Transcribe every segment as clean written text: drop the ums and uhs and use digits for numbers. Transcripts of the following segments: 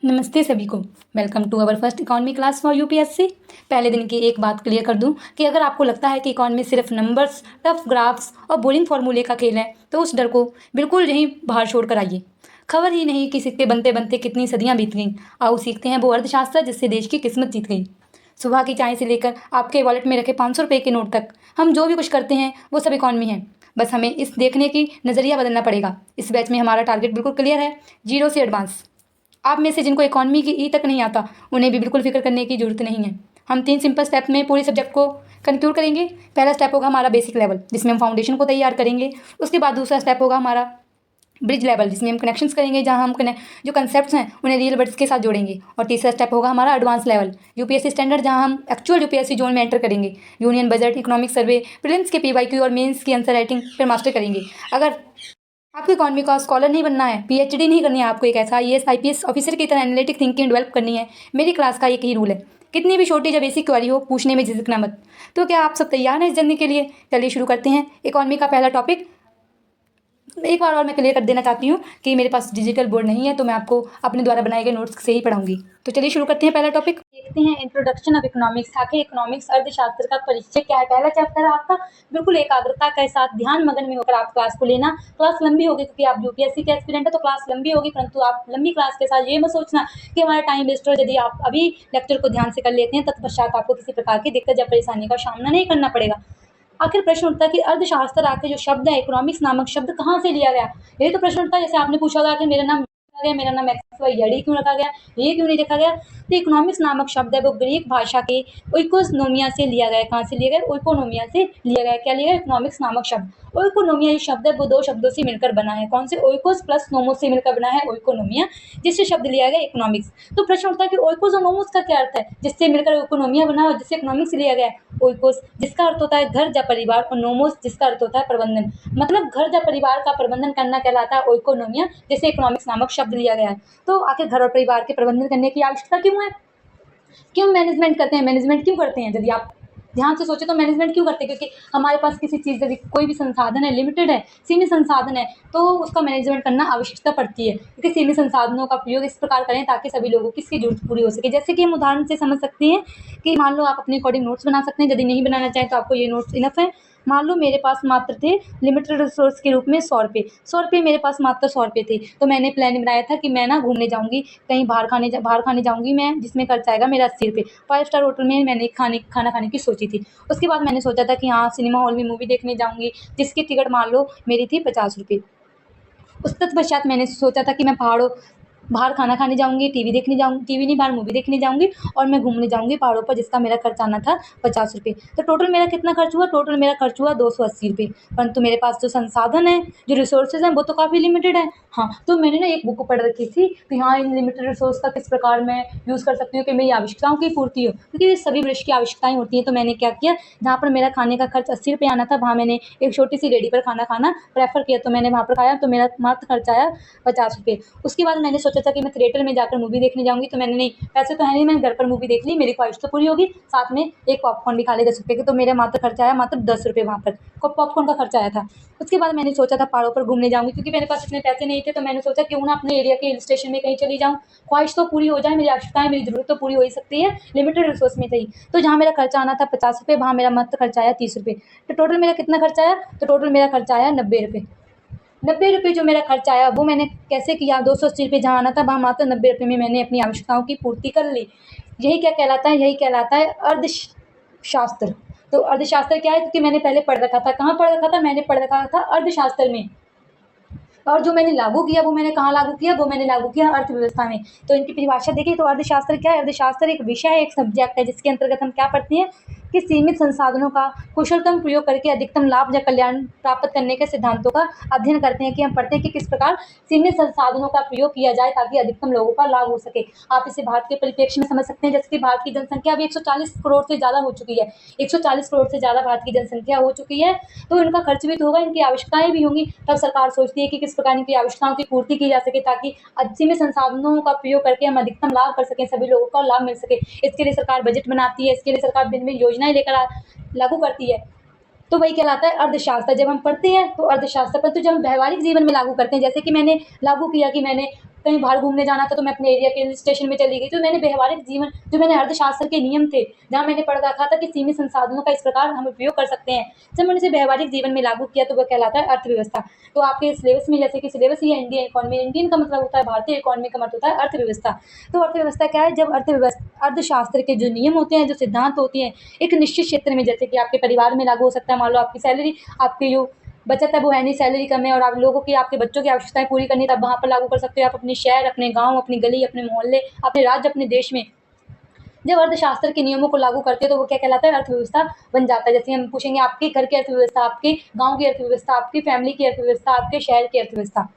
नमस्ते सभी को। Welcome to our first economy class for UPSC. पहले दिन की एक बात क्लियर कर दूं कि अगर आपको लगता है कि इकोनॉमी सिर्फ नंबर्स, टफ ग्राफ्स और बोरिंग फार्मूले का खेल है तो उस डर को बिल्कुल यहीं बाहर छोड़ कर आइए। खबर ही नहीं कि सिक्के बनते बनते कितनी सदियां बीत गईं। आओ सीखते हैं वो अर्थशास्त्र जिससे देश की किस्मत जीत गई। सुबह की चाय से लेकर आपके वॉलेट में रखे 500 रुपये के नोट तक हम जो भी कुछ करते हैं वो सब इकोनॉमी है। बस हमें इस देखने की नज़रिया बदलना पड़ेगा। इस बैच में हमारा टारगेट बिल्कुल क्लियर है, 0 से एडवांस। आप में से जिनको इकोनॉमी की ई तक नहीं आता उन्हें भी बिल्कुल फिक्र करने की जरूरत नहीं है। हम 3 सिंपल स्टेप में पूरे सब्जेक्ट को कंक्लूड करेंगे। पहला स्टेप होगा हमारा बेसिक लेवल जिसमें हम फाउंडेशन को तैयार करेंगे। उसके बाद दूसरा स्टेप होगा हमारा ब्रिज लेवल जिसमें हम कनेक्शंस करेंगे, जहां हम जो कंसेप्ट्स हैं उन्हें रियल वर्ड्स के साथ जोड़ेंगे। और तीसरा स्टेप होगा हमारा एडवांस लेवल यूपीएससी स्टैंडर्ड, जहां हम एक्चुअल यूपीएससी जोन में एंटर करेंगे। Union budget, economic survey, prelims के पीवाईक्यू और मेंस की आंसर राइटिंग पर मास्टर करेंगे। अगर आपको इकोनॉमी का स्कॉलर नहीं बनना है, पीएचडी नहीं करनी है, आपको एक ऐसा आईएएस आईपीएस ऑफिसर की तरह एनालिटिक थिंकिंग डेवलप करनी है, मेरी क्लास का एक ही रूल है, कितनी भी छोटी या बेसिक क्वेरी हो पूछने में झिझकना मत। तो क्या आप सब तैयार हैं इस जर्नी के लिए? चलिए शुरू करते हैं। इकोनॉमी का पहला टॉपिक एक बार और मैं क्लियर कर देना चाहती हूँ कि मेरे पास डिजिटल बोर्ड नहीं है, तो मैं आपको अपने द्वारा बनाए गए नोट्स से ही पढ़ाऊंगी। तो चलिए शुरू करते हैं। पहला टॉपिक देखते हैं, इंट्रोडक्शन ऑफ इकोनॉमिक्स। आखिर इकोनॉमिक्स अर्थशास्त्र का परिचय क्या है? पहला चैप्टर है आपका। बिल्कुल एकाग्रता के साथ ध्यान मगन में होकर आप क्लास को लेना। क्लास लंबी होगी क्योंकि आप यूपीएससी के एस्पिरेंट है, तो क्लास लंबी होगी, परंतु आप लंबी क्लास के साथ ये मत सोचना कि हमारा टाइम वेस्ट हो। यदि आप अभी लेक्चर को ध्यान से कर लेते हैं तत्पश्चात आपको किसी प्रकार की दिक्कत या परेशानी का सामना नहीं करना पड़ेगा। आखिर प्रश्न उठता है कि अर्थशास्त्र आखिर जो शब्द है इकोनॉमिक्स नामक शब्द कहाँ से लिया गया? यही तो प्रश्न उठता है। जैसे आपने पूछा होगा कि मेरा नाम रखा गया, मेरा नाम एक्स वाई जेड क्यों रखा गया, ये क्यों नहीं रखा गया? तो इकोनॉमिक्स नामक शब्द है वो ग्रीक भाषा के ओइकोनोमिया से लिया गया। कहाँ से लिया गया? ओइकोनोमिया से लिया गया। क्या लिया गया? इकोनॉमिक्स नामक शब्द। ओइकोनोमिया जो शब्द है वो दो शब्दों से मिलकर बना है। कौन से? ओइकोस प्लस नोमोस से मिलकर बना है ओइकोनोमिया, जिससे शब्द लिया गया इकोनॉमिक्स। तो प्रश्न उठता है कि ओइकोस और नोमोस का क्या अर्थ है? जिससे मिलकर इकोनोमिया बना और जिससे इकोनॉमिक्स लिया गया है। ओइकोस जिसका अर्थ होता है घर या परिवार, और नोमोस जिसका अर्थ होता है प्रबंधन, मतलब घर या परिवार का प्रबंधन करना कहलाता है ओइकोनोमिया, जिसे इकोनॉमिक्स नामक शब्द लिया गया है। तो आखिर घर और परिवार के प्रबंधन करने की आवश्यकता क्यों है? क्यों मैनेजमेंट करते हैं? मैनेजमेंट क्यों करते हैं? यदि आप ध्यान से सोचे तो मैनेजमेंट क्यों करते हैं? क्योंकि हमारे पास किसी चीज़, यदि कोई भी संसाधन है, लिमिटेड है, सीमित संसाधन है, तो उसका मैनेजमेंट करना आवश्यकता पड़ती है। क्योंकि सीमित संसाधनों का प्रयोग इस प्रकार करें ताकि सभी लोगों की इसकी जरूरत पूरी हो सके। जैसे कि हम उदाहरण से समझ सकते हैं कि मान लो आप अपने अकॉर्डिंग नोट्स बना सकते हैं। यदि नहीं बनाना चाहें तो आपको ये नोट्स इनफ है। मान लो मेरे पास मात्र थे लिमिटेड रिसोर्स के रूप में 100 रुपये मेरे पास मात्र 100 रुपये थे। तो मैंने प्लान बनाया था कि मैं ना घूमने जाऊंगी, कहीं बाहर खाने जाऊंगी मैं, जिसमें खर्च आएगा मेरा 80 रुपये। 5 स्टार होटल में मैंने खाना खाने की सोची थी। उसके बाद मैंने सोचा था कि हाँ सिनेमा हॉल में मूवी देखने जाऊंगी, जिसकी टिकट मान लो मेरी थी 50 रुपये। उस तत्पश्चात मैंने सोचा था कि मैं बाहर खाना खाने जाऊंगी, टीवी देखने जाऊंगी, टीवी नहीं बाहर मूवी देखने जाऊंगी, और मैं घूमने जाऊंगी पहाड़ों पर, जिसका मेरा खर्च आना था 50 रुपये। तो टोटल मेरा कितना खर्च हुआ? टोटल मेरा खर्च हुआ 280 रुपये। परंतु मेरे पास जो संसाधन है, जो रिसोर्सेज हैं, वो तो काफ़ी लिमिटेड है। हाँ, तो मैंने ना एक बुक पढ़ रखी थी कि हाँ इन लिमिटेड रिसोर्स का किस प्रकार मैं यूज़ कर सकती हूँ कि मेरी आवश्यकताओं की पूर्ति हो, क्योंकि सभी मनुष्य की आवश्यकताएं होती हैं। तो मैंने क्या किया, जहाँ पर मेरा खाने का खर्च 80 रुपये आना था, वहाँ मैंने एक छोटी सी रेडी पर खाना खाना प्रेफर किया। तो मैंने वहाँ पर खाया, तो मेरा मात्र खर्च आया 50 रुपये। उसके बाद मैंने सोचा था कि मैं थिएटर में जाकर मूवी देखने जाऊंगी, तो मैंने नहीं, पैसे तो है नहीं, मैंने घर पर मूवी देख ली, मेरी ख्वाहिश तो पूरी होगी, साथ में एक पॉपकॉर्न भी खा ले 10 रुपये के। तो मेरा मात्र खर्चा आया मात्र 10 रुपये, वहाँ पर पॉपकॉर्न का खर्चा आया था। उसके बाद मैंने सोचा था पहाड़ों पर घूमने जाऊंगी, क्योंकि मेरे पास इतने पैसे नहीं थे। तो मैंने सोचा क्यों ना अपने एरिया के हिल स्टेशन में कहीं चली जाऊँ, ख्वाहिश तो पूरी हो जाए, मेरी आवश्यकताएं, मेरी जरूरत तो पूरी हो ही सकती है, लिमिटेड रिसोर्स में थी। तो जहाँ मेरा खर्चा आना था 50 रुपये, वहाँ मेरा मात्र खर्चा आया 30 रुपये। तो टोटल मेरा कितना खर्चा आया? तो टोटल मेरा खर्चा आया 90 रुपये। 90 रुपये जो मेरा खर्च आया वो मैंने कैसे किया? 280 रुपये जहाँ आना था, वहाँ मात्र 90 रुपये में मैंने अपनी आवश्यकताओं की पूर्ति कर ली। यही क्या कहलाता है? यही कहलाता है अर्थशास्त्र। तो अर्थशास्त्र क्या है? क्योंकि मैंने पहले पढ़ रखा था। कहाँ पढ़ रखा था? मैंने पढ़ रखा था अर्थशास्त्र में। और जो मैंने लागू किया वो मैंने कहाँ लागू किया? वो मैंने लागू किया अर्थव्यवस्था में। तो इनकी परिभाषा देखिए, तो अर्थशास्त्र क्या है? अर्थशास्त्र एक विषय है, एक सब्जेक्ट है, जिसके अंतर्गत हम क्या पढ़ते हैं कि सीमित संसाधनों का कुशलतम प्रयोग करके अधिकतम लाभ या कल्याण प्राप्त करने के सिद्धांतों का अध्ययन करते हैं। कि हम पढ़ते हैं कि किस प्रकार सीमित संसाधनों का प्रयोग किया जाए ताकि अधिकतम लोगों का लाभ हो सके। आप इसे भारत के परिप्रेक्ष्य में समझ सकते हैं। जैसे कि भारत की जनसंख्या अभी 140 करोड़ से ज़्यादा हो चुकी है। 140 करोड़ से ज़्यादा भारत की जनसंख्या हो चुकी है, तो इनका खर्च भी तो होगा, इनकी आवश्यकताएं भी होंगी। तब सरकार सोचती है कि किस प्रकार इनकी आवश्यकताओं की पूर्ति की जा सके, ताकि सीमित संसाधनों का प्रयोग करके हम अधिकतम लाभ कर सकें, सभी लोगों को लाभ मिल सके। इसके लिए सरकार बजट बनाती है, इसके लिए सरकार भिन्न-भिन्न योजनाएं लेकर लागू करती है। तो वही कहलाता है अर्थशास्त्र। जब हम पढ़ते हैं तो अर्थशास्त्र, परंतु जब हम व्यवहारिक जीवन में लागू करते हैं, जैसे कि मैंने लागू किया कि मैंने कहीं बाहर घूमने जाना था तो मैं अपने एरिया के हिल स्टेशन में चली गई। तो मैंने व्यवहारिक जीवन, जो मैंने अर्थशास्त्र के नियम थे, जहाँ मैंने पढ़ रखा था कि सीमित संसाधनों का इस प्रकार हम उपयोग कर सकते हैं, जब मैंने उसे व्यवहारिक जीवन में लागू किया तो वह कहलाता है अर्थव्यवस्था। तो आपके सिलेबस में, जैसे कि सिलेबस ही है इंडियन इकोनॉमी, इंडियन का मतलब होता है भारतीय, इकोनॉमी का मतलब होता है अर्थव्यवस्था। तो अर्थव्यवस्था क्या है? जब अर्थशास्त्र के जो नियम होते हैं, जो सिद्धांत होती हैं, एक निश्चित क्षेत्र में, जैसे कि आपके परिवार में लागू हो सकता है। मान लो आपकी सैलरी, आपकी जो बचत है वो है नहीं, सैलरी कम है और आप लोगों की, आपके बच्चों की आवश्यकताएं पूरी करनी है, तब वहाँ पर लागू कर सकते हो आप अपने शहर, अपने गांव, अपनी गली, अपने मोहल्ले, अपने राज्य, अपने देश में। जब अर्थशास्त्र के नियमों को लागू करते हो तो वो क्या कहलाता है? अर्थव्यवस्था बन जाता है। जैसे हम पूछेंगे आपके घर की अर्थव्यवस्था, आपके गांव की अर्थव्यवस्था, आपकी फैमिली की अर्थव्यवस्था, आपके शहर की अर्थव्यवस्था।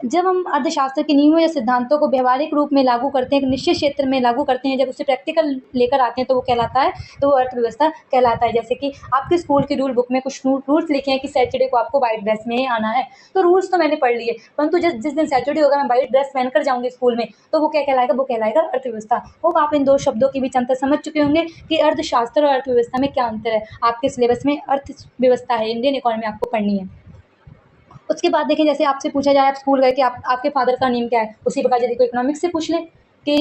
जब हम अर्थशास्त्र के नियमों या सिद्धांतों को व्यावहारिक रूप में लागू करते हैं, एक निश्चित क्षेत्र में लागू करते हैं, जब उसे प्रैक्टिकल लेकर आते हैं तो वो कहलाता है, तो वो अर्थव्यवस्था कहलाता है। जैसे कि आपके स्कूल की रूल बुक में कुछ रूल्स लिखे हैं कि सैटरडे को आपको व्हाइट ड्रेस में ही आना है, तो रूल्स तो मैंने पढ़ लिए, परंतु जिस जिस दिन सैटरडे होगा मैं व्हाइट ड्रेस पहनकर जाऊंगी स्कूल में, तो वो क्या कहलाएगा? वो कहलाएगा अर्थव्यवस्था। होप आप इन दो शब्दों के बीच अंतर समझ चुके होंगे कि अर्थशास्त्र और अर्थव्यवस्था में क्या अंतर है। आपके सिलेबस में अर्थव्यवस्था है, इंडियन इकोनॉमी आपको पढ़नी है। उसके बाद देखें, जैसे आपसे पूछा जाए, आप स्कूल गए कि आपके फादर का नेम क्या है, उसी प्रकार यदि कोई इकोनॉमिक्स से पूछ ले कि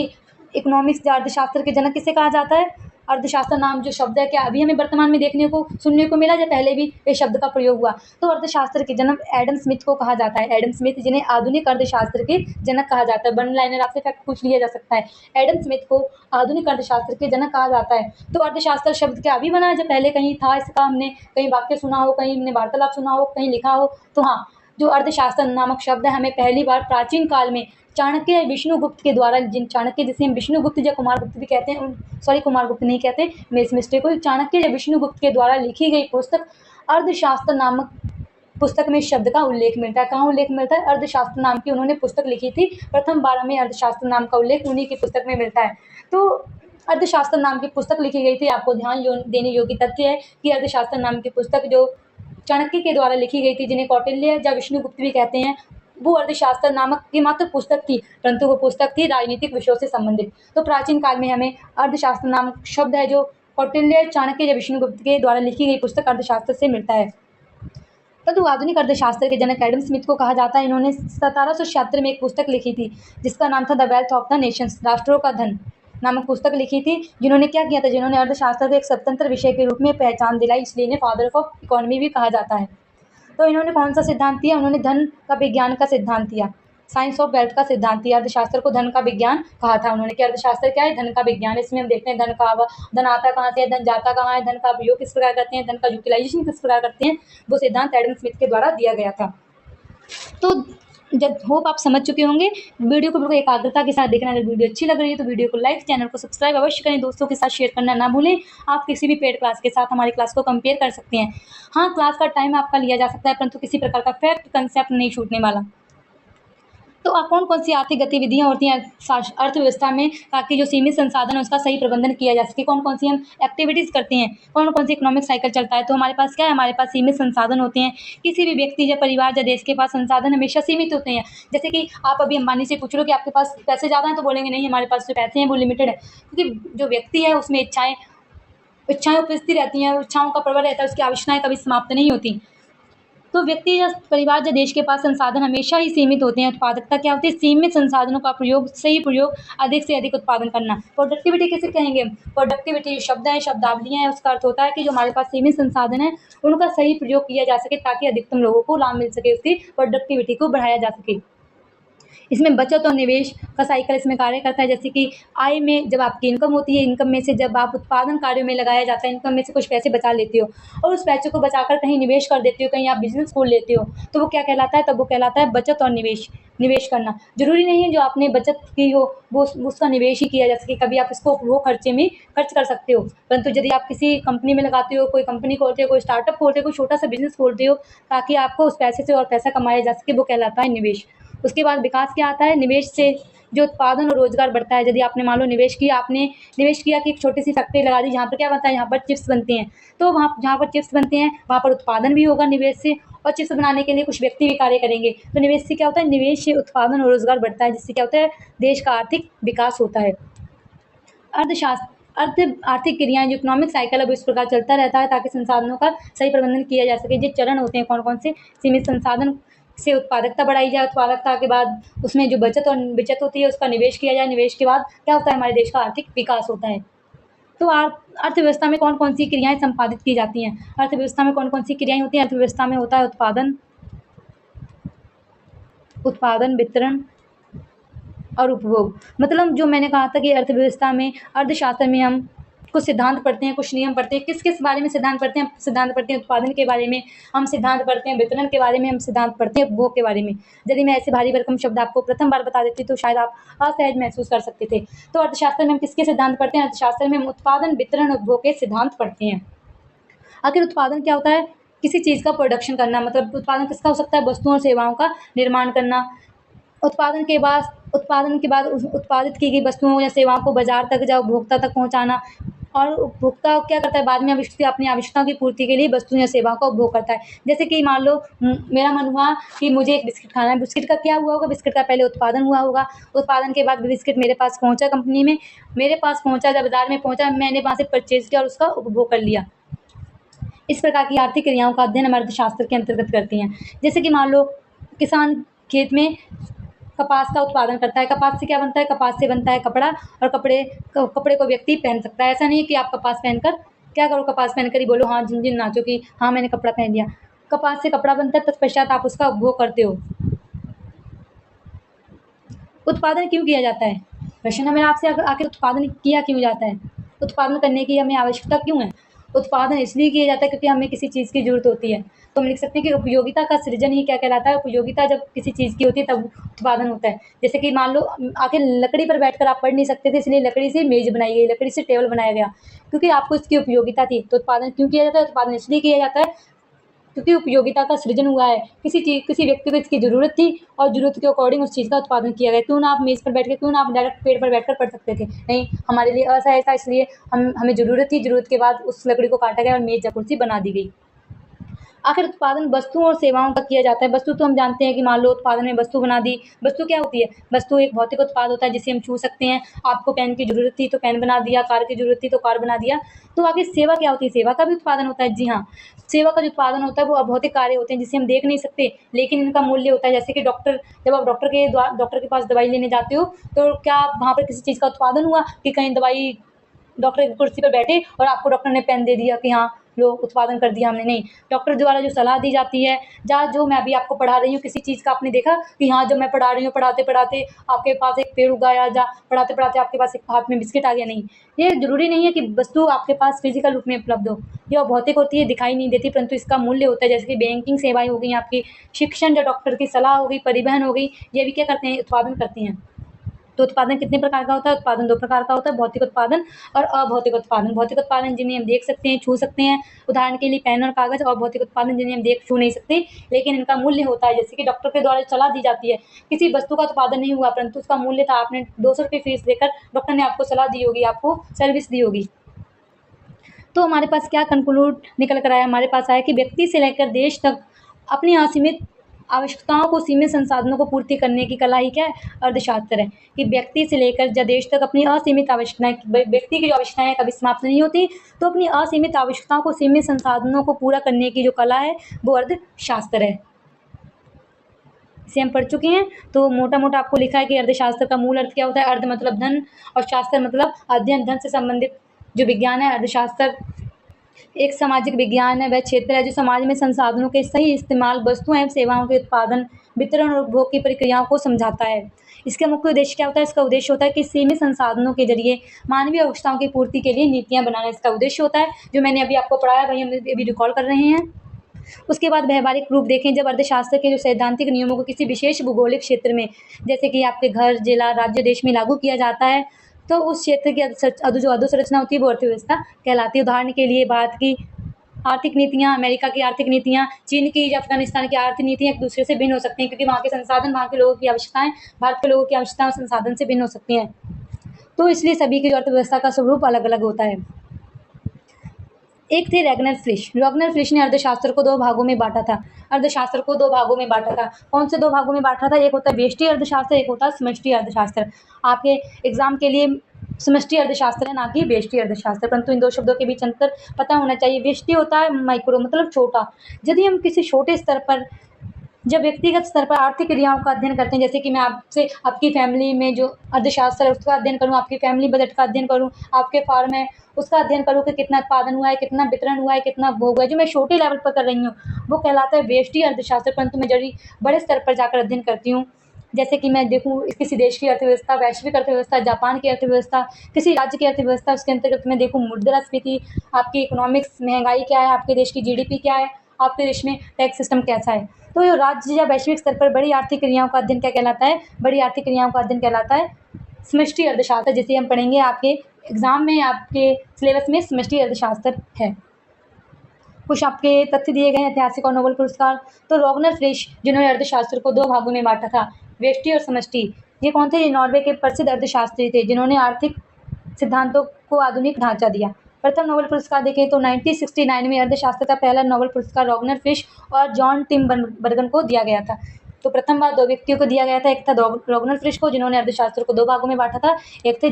इकोनॉमिक्स या अर्थशास्त्र के जनक किसे कहा जाता है, अर्थशास्त्र नाम जो शब्द है, क्या अभी हमें वर्तमान में देखने को सुनने को मिला या पहले भी इस शब्द का प्रयोग हुआ? तो अर्थशास्त्र के जनक एडम स्मिथ को कहा जाता है। एडम स्मिथ, जिन्हें आधुनिक अर्थशास्त्र के जनक कहा जाता है। वन लाइनर आपसे फैक्ट पूछ लिया जा सकता है, एडम स्मिथ को आधुनिक अर्थशास्त्र के जनक कहा जाता है। तो अर्थशास्त्र शब्द क्या अभी बना है, जब पहले कहीं था इसका, हमने कहीं वाक्य सुना हो, कहीं हमने वार्तालाप सुना हो, कहीं लिखा हो? तो हाँ, जो अर्थशास्त्र नामक शब्द है हमें पहली बार प्राचीन काल में चाणक्य या विष्णुगुप्त के द्वारा, जिन चाणक्य जिसे हम विष्णुगुप्त या कुमारगुप्त भी कहते हैं, सॉरी कुमारगुप्त नहीं कहते, मैं इस मिस्टेक को, चाणक्य या विष्णुगुप्त के द्वारा लिखी गई पुस्तक अर्थशास्त्र नामक पुस्तक में इस शब्द का उल्लेख मिलता है। कहाँ उल्लेख मिलता है? अर्थशास्त्र नाम की उन्होंने पुस्तक लिखी थी, प्रथम बार हमें अर्थशास्त्र नाम का उल्लेख उन्हीं की पुस्तक में मिलता है। तो अर्थशास्त्र नाम की पुस्तक लिखी गई थी। आपको ध्यान देने योग्य तथ्य है कि अर्थशास्त्र नाम की पुस्तक जो चाणक्य के द्वारा लिखी गई थी, जिन्हें कौटिल्य या विष्णुगुप्त भी कहते हैं, वो अर्थशास्त्र नामक की मात्र पुस्तक थी, परंतु वो पुस्तक थी राजनीतिक विषयों से संबंधित। तो प्राचीन काल में हमें अर्थशास्त्र नामक शब्द है जो कौटिल्य, चाणक्य या विष्णुगुप्त के द्वारा लिखी गई पुस्तक अर्थशास्त्र से मिलता है। परंतु आधुनिक अर्थशास्त्र के जनक एडम स्मिथ को कहा जाता है। इन्होंने 1776 में एक पुस्तक लिखी थी जिसका नाम था the wealth of the Nations, राष्ट्रों का धन नामक पुस्तक लिखी थी। जिन्होंने क्या किया था? जिन्होंने अर्थशास्त्र को एक स्वतंत्र विषय के रूप में पहचान दिलाई, इसलिए इन्हें फादर ऑफ इकोनॉमी भी कहा जाता है। तो इन्होंने कौन सा सिद्धांत दिया? उन्होंने धन का विज्ञान का सिद्धांत दिया, साइंस ऑफ वेल्थ का सिद्धांत दिया। अर्थशास्त्र को धन का विज्ञान कहा था उन्होंने, कि अर्थशास्त्र क्या है? धन का विज्ञान। इसमें हम देखते हैं धन का धन आता कहाँ से है, धन जाता कहाँ है, धन का उपयोग किस प्रकार करते हैं, धन का यूटिलाइजेशन किस प्रकार करते हैं, वो सिद्धांत एडम स्मिथ के द्वारा दिया गया था। तो जब होप आप समझ चुके होंगे। वीडियो को बिल्कुल एकाग्रता के साथ देखना। अगर वीडियो अच्छी लग रही है तो वीडियो को लाइक, चैनल को सब्सक्राइब अवश्य करें, दोस्तों के साथ शेयर करना ना भूलें। आप किसी भी पेड क्लास के साथ हमारी क्लास को कंपेयर कर सकते हैं। हाँ, क्लास का टाइम आपका लिया जा सकता है, परंतु किसी प्रकार का फैक्ट कंसेप्ट नहीं छूटने वाला। तो कौन कौन सी आर्थिक गतिविधियाँ होती हैं अर्थव्यवस्था में, ताकि जो सीमित संसाधन है उसका सही प्रबंधन किया जा सके? कौन कौन सी हम एक्टिविटीज़ करते हैं, कौन कौन सी इकोनॉमिक साइकिल चलता है? तो हमारे पास क्या है? हमारे पास सीमित संसाधन होते हैं। किसी भी व्यक्ति या परिवार या देश के पास संसाधन हमेशा सीमित होते हैं। जैसे कि आप अभी अंबानी से पूछ लो कि आपके पास पैसे ज़्यादा हैं, तो बोलेंगे नहीं, हमारे पास जो पैसे हैं वो लिमिटेड है, क्योंकि जो व्यक्ति है उसमें इच्छाएँ उपस्थित रहती हैं, इच्छाओं का प्रबल रहता है, उसकी आवश्यकताएँ कभी समाप्त नहीं होती। तो व्यक्ति या परिवार या देश के पास संसाधन हमेशा ही सीमित होते हैं। उत्पादकता क्या होती है? सीमित संसाधनों का प्रयोग, सही प्रयोग, अधिक से अधिक उत्पादन करना। प्रोडक्टिविटी किसे कहेंगे? प्रोडक्टिविटी शब्द है, शब्दावलियाँ हैं, उसका अर्थ होता है कि जो हमारे पास सीमित संसाधन है उनका सही प्रयोग किया जा सके, ताकि अधिकतम लोगों को लाभ मिल सके, उसकी प्रोडक्टिविटी को बढ़ाया जा सके। इसमें बचत और निवेश का साइकिल इसमें कार्य करता है। जैसे कि आय में जब आपकी इनकम होती है, इनकम में से जब आप उत्पादन कार्यों में लगाया जाता है, इनकम में से कुछ पैसे बचा लेते हो और उस पैसे को बचाकर कहीं निवेश कर देते हो, कहीं आप बिजनेस खोल लेते हो, तो वो क्या कहलाता है? तब वो कहलाता है बचत और निवेश। निवेश करना जरूरी नहीं है जो आपने बचत की हो वो उसका निवेश ही किया जा सके, कभी आप इसको वो खर्चे में खर्च कर सकते हो। परंतु यदि आप किसी कंपनी में लगाते हो, कोई कंपनी खोलते हो, कोई स्टार्टअप खोलते हो, कोई छोटा सा बिजनेस खोलते हो, ताकि आपको उस पैसे से और पैसा कमाया जा सके, वो कहलाता है निवेश। उसके बाद विकास क्या आता है? निवेश से जो उत्पादन और रोजगार बढ़ता है। यदि आपने मान लो निवेश किया, आपने निवेश किया कि एक छोटी सी फैक्ट्री लगा दी, जहाँ पर क्या बनता है? यहाँ पर चिप्स बनते हैं। तो वहाँ जहाँ पर चिप्स बनते हैं वहाँ पर उत्पादन भी होगा निवेश से, और चिप्स बनाने के लिए कुछ व्यक्ति भी कार्य करेंगे। तो निवेश से क्या होता है? निवेश से उत्पादन और रोजगार बढ़ता है, जिससे क्या होता है? देश का आर्थिक विकास होता है। आर्थिक क्रियाएं, जो इकोनॉमिक साइकिल है वो इस प्रकार चलता रहता है, ताकि संसाधनों का सही प्रबंधन किया जा सके। जो चरण होते हैं कौन कौन से? सीमित संसाधन से उत्पादकता बढ़ाई जाए, उत्पादकता के बाद उसमें जो बचत होती है उसका निवेश किया जाए, निवेश के बाद क्या होता है, हमारे देश का आर्थिक विकास होता है। तो अर्थव्यवस्था में कौन-कौन सी क्रियाएँ संपादित की जाती हैं? अर्थव्यवस्था में कौन-कौन सी क्रियाएँ होती हैं? अर्थव्यवस्था में होता है उत्पादन, वितरण और उपभोग। मतलब जो मैंने कहा था कि अर्थव्यवस्था में, अर्थशास्त्र में हम कुछ सिद्धांत पढ़ते हैं, कुछ नियम पढ़ते हैं। किस-किस बारे में सिद्धांत पढ़ते हैं? सिद्धांत पढ़ते हैं उत्पादन के बारे में, हम सिद्धांत पढ़ते हैं वितरण के बारे में, हम सिद्धांत पढ़ते हैं उपभोग के बारे में। यदि मैं ऐसे भारी भरकम शब्द आपको प्रथम बार बता देती तो शायद आप असहज महसूस कर सकते थे। तो अर्थशास्त्र में हम किसके सिद्धांत पढ़ते हैं? अर्थशास्त्र में हम उत्पादन, वितरण, उपभोग के सिद्धांत पढ़ते हैं। आखिर उत्पादन क्या होता है? किसी चीज़ का प्रोडक्शन करना, मतलब उत्पादन किसका हो सकता है? वस्तुओं और सेवाओं का निर्माण करना। उत्पादन के बाद उस उत्पादित की गई वस्तुओं या सेवाओं को बाज़ार तक या उपभोक्ता तक पहुँचाना, और उपभोक्ता क्या करता है, बाद में अपनी आवश्यकताओं की पूर्ति के लिए वस्तुओं या सेवाओं का उपभोग करता है। जैसे कि मान लो मेरा मन हुआ कि मुझे एक बिस्किट खाना है, बिस्किट का क्या हुआ होगा? बिस्किट का पहले उत्पादन हुआ होगा, उत्पादन के बाद बिस्किट मेरे पास पहुँचा कंपनी में, मेरे पास पहुँचा, जब बाज़ार में पहुँचा, मैंने वहाँ से परचेज़ किया और उसका उपभोग कर लिया। इस प्रकार की आर्थिक क्रियाओं का अध्ययन हम अर्थशास्त्र के अंतर्गत करते हैं। जैसे कि मान लो किसान खेत में कपास का उत्पादन करता है। कपास से क्या बनता है? कपास से बनता है कपड़ा, और कपड़े को व्यक्ति पहन सकता है। ऐसा नहीं है कि आप कपास पहनकर क्या करो, कपास पहनकर ही बोलो हाँ झिन-झिन नाचो कि हाँ मैंने कपड़ा पहन लिया। कपास से कपड़ा बनता है, तत्पश्चात आप उसका उपभोग करते हो। उत्पादन क्यों किया जाता है? प्रश्न है मेरा आपसे, आखिर उत्पादन किया क्यों जाता है? उत्पादन करने की हमें आवश्यकता क्यों है? उत्पादन इसलिए किया जाता है क्योंकि हमें किसी चीज़ की ज़रूरत होती है। तो हम लिख सकते हैं कि उपयोगिता का सृजन ही क्या कहलाता है? उपयोगिता जब किसी चीज़ की होती है तब उत्पादन होता है। जैसे कि मान लो आखिर लकड़ी पर बैठकर आप पढ़ नहीं सकते थे, इसलिए लकड़ी से मेज़ बनाई गई, लकड़ी से टेबल बनाया गया, क्योंकि आपको इसकी उपयोगिता थी। तो उत्पादन क्यों किया जाता है? उत्पादन इसलिए किया जाता है क्योंकि उपयोगिता का सृजन हुआ है। किसी व्यक्ति को इसकी ज़रूरत थी और ज़रूरत के अकॉर्डिंग उस चीज़ का उत्पादन किया गया। क्यों ना आप मेज़ पर बैठ के, क्यों ना आप डायरेक्ट पेड़ पर बैठकर पढ़ सकते थे? नहीं, हमारे लिए असहज था, इसलिए हमें ज़रूरत थी, ज़रूरत के बाद उस लकड़ी को काटा गया और मेज़ या कुर्सी बना दी गई। आखिर उत्पादन वस्तुओं और सेवाओं का किया जाता है। वस्तु तो हम जानते हैं कि मान लो उत्पादन में वस्तु बना दी। वस्तु क्या होती है? वस्तु एक भौतिक उत्पाद होता है जिसे हम छू सकते हैं। आपको पेन की ज़रूरत थी तो पेन बना दिया, कार की ज़रूरत थी तो कार बना दिया। तो आखिर सेवा क्या होती है? सेवा का भी उत्पादन होता है। जी हाँ, सेवा का जो उत्पादन होता है वो अभौतिक कार्य होते हैं जिसे हम देख नहीं सकते, लेकिन इनका मूल्य होता है। जैसे कि जब आप डॉक्टर के पास दवाई लेने जाते हो, तो क्या वहाँ पर किसी चीज़ का उत्पादन हुआ कि कहीं दवाई डॉक्टर की कुर्सी पर बैठे और आपको डॉक्टर ने पेन दे दिया कि हाँ लो उत्पादन कर दिया हमने? नहीं, डॉक्टर द्वारा जो सलाह दी जाती है, जो मैं अभी आपको पढ़ा रही हूँ, किसी चीज़ का आपने देखा कि हाँ जब मैं पढ़ा रही हूँ, पढ़ाते पढ़ाते आपके पास एक पेड़ उग आया, पढ़ाते पढ़ाते आपके पास एक हाथ में बिस्किट आ गया? नहीं, ये जरूरी नहीं है कि वस्तु आपके पास फिजिकल रूप में उपलब्ध हो। यह भौतिक होती है, दिखाई नहीं देती, परंतु इसका मूल्य होता है। जैसे कि बैंकिंग सेवाएं हो गई आपकी, शिक्षण, जो डॉक्टर की सलाह हो गई, परिवहन हो गई, ये भी क्या करते हैं? उत्पादन करते हैं। तो उत्पादन कितने प्रकार का होता है? उत्पादन 2 प्रकार का होता है, भौतिक उत्पादन और अभौतिक उत्पादन। भौतिक उत्पादन जिन्हें हम देख सकते हैं, छू सकते हैं, उदाहरण के लिए पेन और कागज़। और भौतिक उत्पादन जिन्हें हम छू नहीं सकते, लेकिन इनका मूल्य होता है। जैसे कि डॉक्टर के द्वारा सलाह दी जाती है, किसी वस्तु का उत्पादन नहीं हुआ परंतु उसका मूल्य था, आपने 200 रुपये फीस देकर डॉक्टर ने आपको सलाह दी होगी, आपको सर्विस दी होगी। तो हमारे पास क्या कंक्लूड निकल कर आया? हमारे पास आया कि व्यक्ति से लेकर देश तक अपनी असीमित आवश्यकताओं को सीमित संसाधनों को पूर्ति करने की कला ही क्या है? अर्थशास्त्र है। कि व्यक्ति से लेकर देश तक अपनी असीमित आवश्यकताएं, व्यक्ति की जो आवश्यकताएं कभी समाप्त नहीं होती, तो अपनी असीमित आवश्यकताओं को सीमित संसाधनों को पूरा करने की जो कला है वो अर्थशास्त्र है। इसे हम पढ़ चुके हैं। तो मोटा मोटा आपको लिखा है कि अर्थशास्त्र का मूल अर्थ क्या होता है? अर्थ मतलब धन और शास्त्र मतलब अध्ययन, धन से संबंधित जो विज्ञान है। अर्थशास्त्र एक सामाजिक विज्ञान है, वह क्षेत्र है जो समाज में संसाधनों के सही इस्तेमाल, वस्तुओं एवं सेवाओं के उत्पादन, वितरण और उपभोग की प्रक्रियाओं को समझाता है। इसका मुख्य उद्देश्य क्या होता है? इसका उद्देश्य होता है कि सीमित संसाधनों के जरिए मानवीय आवश्यकताओं की पूर्ति के लिए नीतियां बनाना इसका उद्देश्य होता है। जो मैंने अभी आपको पढ़ाया वही हम अभी रिकॉल कर रहे हैं। उसके बाद व्यवहारिक रूप देखें, जब अर्थशास्त्र के जो सैद्धांतिक नियमों को किसी विशेष भूगोलिक क्षेत्र में, जैसे कि आपके घर, जिला, राज्य, देश में लागू किया जाता है, तो उस क्षेत्र की जो अधोसंरचना होती है वो अर्थव्यवस्था कहलाती है। उदाहरण के लिए बात की आर्थिक नीतियाँ, अमेरिका की आर्थिक नीतियाँ, चीन की या अफगानिस्तान की आर्थिक नीतियाँ एक दूसरे से भिन्न हो सकती हैं, क्योंकि वहाँ के संसाधन, वहाँ के लोगों की आवश्यकताएं भारत के लोगों की आवश्यकताएं और संसाधन से भिन्न हो सकती हैं। तो इसलिए सभी की जो अर्थव्यवस्था का स्वरूप अलग अलग होता है। एक थे रैगनर फ्लिश। रैगनर फ्लिश ने अर्थशास्त्र को 2 भागों में बांटा था। अर्थशास्त्र को 2 भागों में बांटा था। कौन से 2 भागों में बांटा था? एक होता है व्यष्टि अर्थशास्त्र, एक होता है समष्टि अर्थशास्त्र। आपके एग्जाम के लिए समष्टि अर्थशास्त्र है, ना कि व्यष्टि अर्थशास्त्र, परंतु इन 2 शब्दों के बीच अंतर पता होना चाहिए। व्यष्टि होता है माइक्रो, मतलब छोटा। यदि हम किसी छोटे स्तर पर जब व्यक्तिगत स्तर पर आर्थिक क्रियाओं का अध्ययन करते हैं, जैसे कि मैं आपसे आपकी फैमिली में जो अर्थशास्त्र है उसका अध्ययन करूँ, आपकी फैमिली बजट का अध्ययन करूँ, आपके फार्म है उसका अध्ययन करूँ कि कितना उत्पादन हुआ है, कितना वितरण हुआ है, कितना भोग हुआ है, जो मैं छोटे लेवल पर कर रही हूँ वो कहलाता है व्यष्टि अर्थशास्त्र। परंतु मैं जड़ी बड़े स्तर पर जाकर अध्ययन करती हूँ, जैसे कि मैं देखूँ किसी देश की अर्थव्यवस्था, वैश्विक अर्थव्यवस्था, जापान की अर्थव्यवस्था, किसी राज्य की अर्थव्यवस्था, उसके अंतर्गत मैं देखूँ मुद्रास्फीति, आपकी इकोनॉमिक्स, महंगाई क्या है, आपके देश की जीडीपी क्या है, आपके देश में टैक्स सिस्टम कैसा है। तो ये राज्य या वैश्विक स्तर पर बड़ी आर्थिक क्रियाओं का अध्ययन क्या कहलाता है? बड़ी आर्थिक क्रियाओं का अध्ययन कहलाता है समष्टि अर्थशास्त्र, जिसे हम पढ़ेंगे आपके एग्जाम में, आपके सिलेबस में समष्टि अर्थशास्त्र है। कुछ आपके तथ्य दिए गए हैं ऐतिहासिक और नोबेल पुरस्कार। तो रोगनर फ्रिश जिन्होंने अर्थशास्त्र को 2 भागों में बाँटा था, व्यष्टि और समष्टि। ये कौन थे? ये नॉर्वे के प्रसिद्ध अर्थशास्त्री थे जिन्होंने आर्थिक सिद्धांतों को आधुनिक ढांचा दिया। प्रथम नोबेल पुरस्कार देखें तो 1969 में अर्थशास्त्र का पहला नोबेल पुरस्कार रोगनर फिश और जॉन टिम्बरगन को दिया गया था। तो प्रथम बार 2 व्यक्तियों को दिया गया था, एक था रोगनर फिश को जिन्होंने अर्थशास्त्र को 2 भागों में बाँटा था, एक थे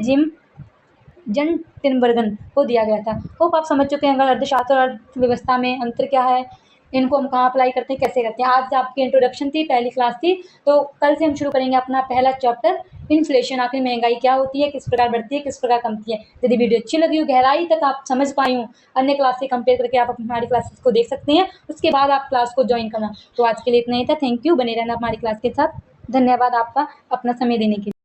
जन टिम्बरगन को दिया गया था। होप आप समझ चुके हैं अगर अर्थशास्त्र और अर्थव्यवस्था में अंतर क्या है, इनको हम कहाँ अप्लाई करते हैं, कैसे करते हैं। आज आपकी इंट्रोडक्शन थी, पहली क्लास थी, तो कल से हम शुरू करेंगे अपना पहला चैप्टर इन्फ्लेशन। आखिर महंगाई क्या होती है, किस प्रकार बढ़ती है, किस प्रकार कमती है। यदि वीडियो अच्छी लगी हो, गहराई तक आप समझ पाई हो, अन्य क्लास से कंपेयर करके आप हमारी क्लासेस को देख सकते हैं, उसके बाद आप क्लास को ज्वाइन करना। तो आज के लिए इतना ही था। थैंक यू, बने रहना हमारी क्लास के साथ। धन्यवाद आपका अपना समय देने के लिए।